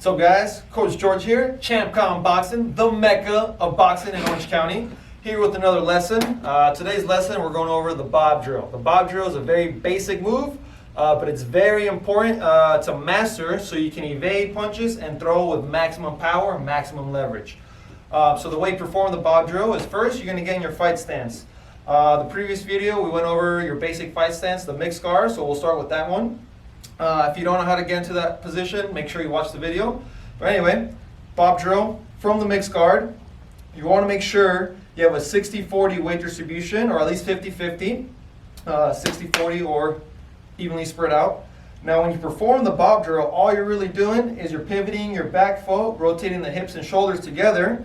What's up, guys? Coach George here, ChampCon Boxing, the mecca of boxing in Orange County. Here with another lesson. Today's lesson, we're going over the bob drill. The bob drill is a very basic move, but it's very important to master so you can evade punches and throw with maximum power and maximum leverage. So the way to perform the bob drill is first, you're going to get in your fight stance. The previous video, we went over your basic fight stance, the mixed guard, so we'll start with that one. If you don't know how to get into that position, make sure you watch the video. But anyway, bob drill from the mixed guard. You want to make sure you have a 60-40 weight distribution, or at least 50-50, 60-40 or evenly spread out. Now when you perform the bob drill, all you're really doing is you're pivoting your back foot, rotating the hips and shoulders together.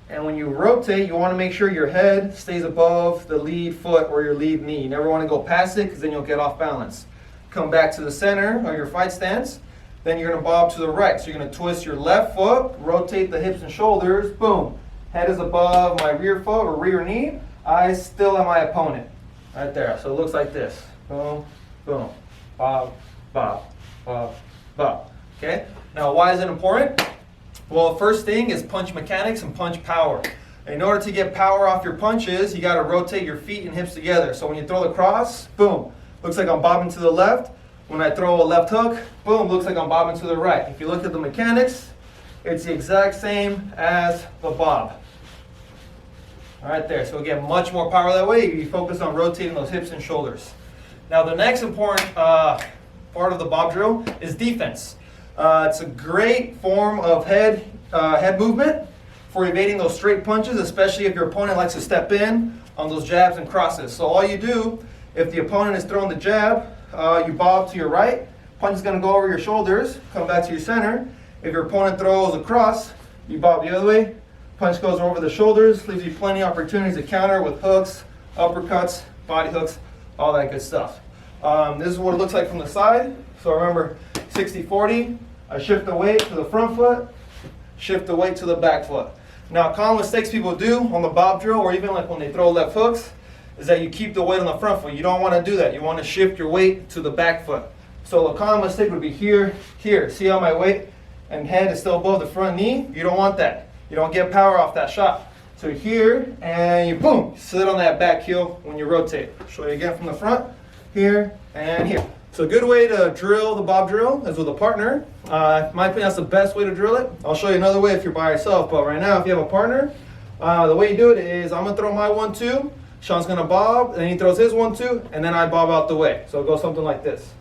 And when you rotate, you want to make sure your head stays above the lead foot or your lead knee. You never want to go past it because then you'll get off balance. Come back to the center of your fight stance. Then you're going to bob to the right. So you're going to twist your left foot, rotate the hips and shoulders, boom. Head is above my rear foot or rear knee. Eyes still at my opponent. Right there. So it looks like this. Boom, boom. Bob, bob, bob, bob. Okay? Now why is it important? Well, first thing is punch mechanics and punch power. In order to get power off your punches, you got to rotate your feet and hips together. So when you throw the cross, boom. Looks like I'm bobbing to the left. When I throw a left hook, boom, looks like I'm bobbing to the right. If you look at the mechanics, it's the exact same as the bob. All right there, so again, much more power that way. You focus on rotating those hips and shoulders. Now the next important part of the bob drill is defense. It's a great form of head movement for evading those straight punches, especially if your opponent likes to step in on those jabs and crosses. So all you do, if the opponent is throwing the jab, you bob to your right, punch is going to go over your shoulders, come back to your center. If your opponent throws a cross, you bob the other way, punch goes over the shoulders, leaves you plenty of opportunities to counter with hooks, uppercuts, body hooks, all that good stuff. This is what it looks like from the side. So remember, 60-40, I shift the weight to the front foot, shift the weight to the back foot. Now, common mistakes people do on the bob drill, or even like when they throw left hooks, is that you keep the weight on the front foot. You don't want to do that. You want to shift your weight to the back foot. So a common mistake would be here, here. See how my weight and head is still above the front knee? You don't want that. You don't get power off that shot. So here, and you boom, sit on that back heel when you rotate. Show you again from the front, here and here. So a good way to drill the bob drill is with a partner. In my opinion, that's the best way to drill it. I'll show you another way if you're by yourself, but right now if you have a partner, the way you do it is I'm going to throw my 1-2, Sean's going to bob, and he throws his 1-2, and then I bob out the way. So it goes something like this.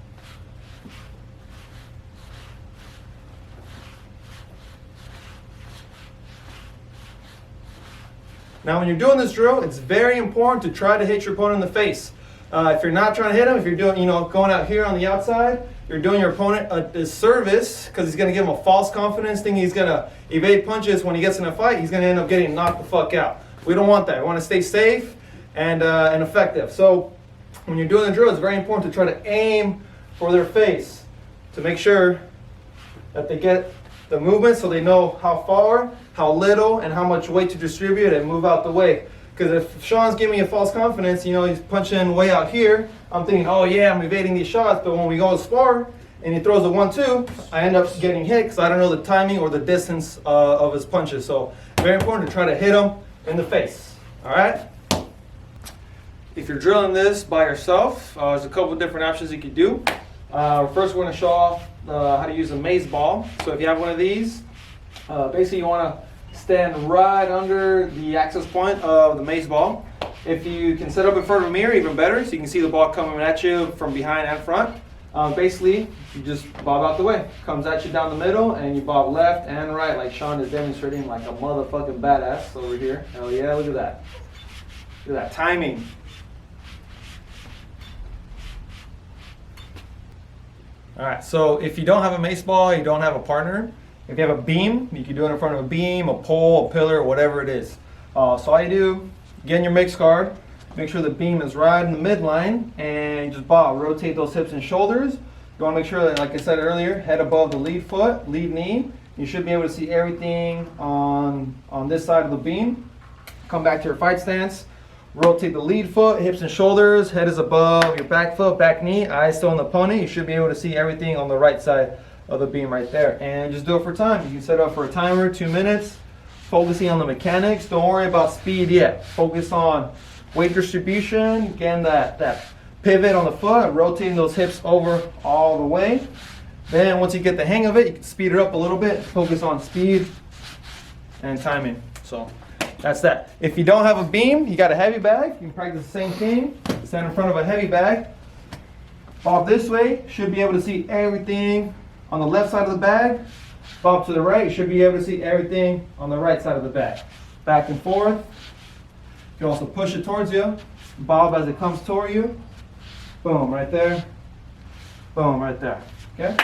Now when you're doing this drill, it's very important to try to hit your opponent in the face. If you're not trying to hit him, if you're doing, going out here on the outside, you're doing your opponent a disservice because he's going to give him a false confidence, thinking he's going to evade punches. When he gets in a fight, he's going to end up getting knocked the fuck out. We don't want that. We want to stay safe and effective. So when you're doing the drill, it's very important to try to aim for their face to make sure that they get the movement so they know how far, how little, and how much weight to distribute and move out the way. Because if Sean's giving me a false confidence, he's punching way out here, I'm thinking, oh yeah, I'm evading these shots, but when we go to spar and he throws a 1-2, I end up getting hit because I don't know the timing or the distance of his punches. So very important to try to hit him in the face. All right? If you're drilling this by yourself, there's a couple of different options you could do. First, we're going to show off how to use a mace ball. So if you have one of these, basically you want to stand right under the access point of the mace ball. If you can set up in front of a mirror, even better, so you can see the ball coming at you from behind and front. Basically, you just bob out the way. Comes at you down the middle, and you bob left and right, like Sean is demonstrating like a motherfucking badass over here. Hell yeah, look at that. Look at that timing. All right, so if you don't have a mace ball, you don't have a partner, if you have a beam, you can do it in front of a beam, a pole, a pillar, whatever it is. So all you do, get in your mixed guard, make sure the beam is right in the midline, and just bob, rotate those hips and shoulders. You want to make sure that, like I said earlier, head above the lead foot, lead knee. You should be able to see everything on this side of the beam. Come back to your fight stance. Rotate the lead foot, hips and shoulders, head is above your back foot, back knee, eyes still on the opponent. You should be able to see everything on the right side of the beam right there. And just do it for time. You can set it up for a timer, 2 minutes, focusing on the mechanics. Don't worry about speed yet. Focus on weight distribution, getting that pivot on the foot, rotating those hips over all the way. Then once you get the hang of it, you can speed it up a little bit. Focus on speed and timing. So that's that. If you don't have a beam, you got a heavy bag, you can practice the same thing. Stand in front of a heavy bag. Bob this way, should be able to see everything on the left side of the bag. Bob to the right, you should be able to see everything on the right side of the bag. Back and forth. You can also push it towards you. Bob as it comes toward you. Boom, right there. Boom, right there. Okay?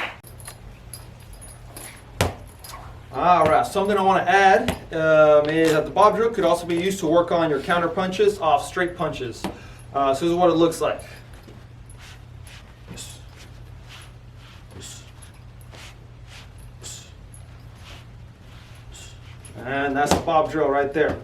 All right, something I want to add is that the bob drill could also be used to work on your counter punches off straight punches. So this is what it looks like. And that's the bob drill right there.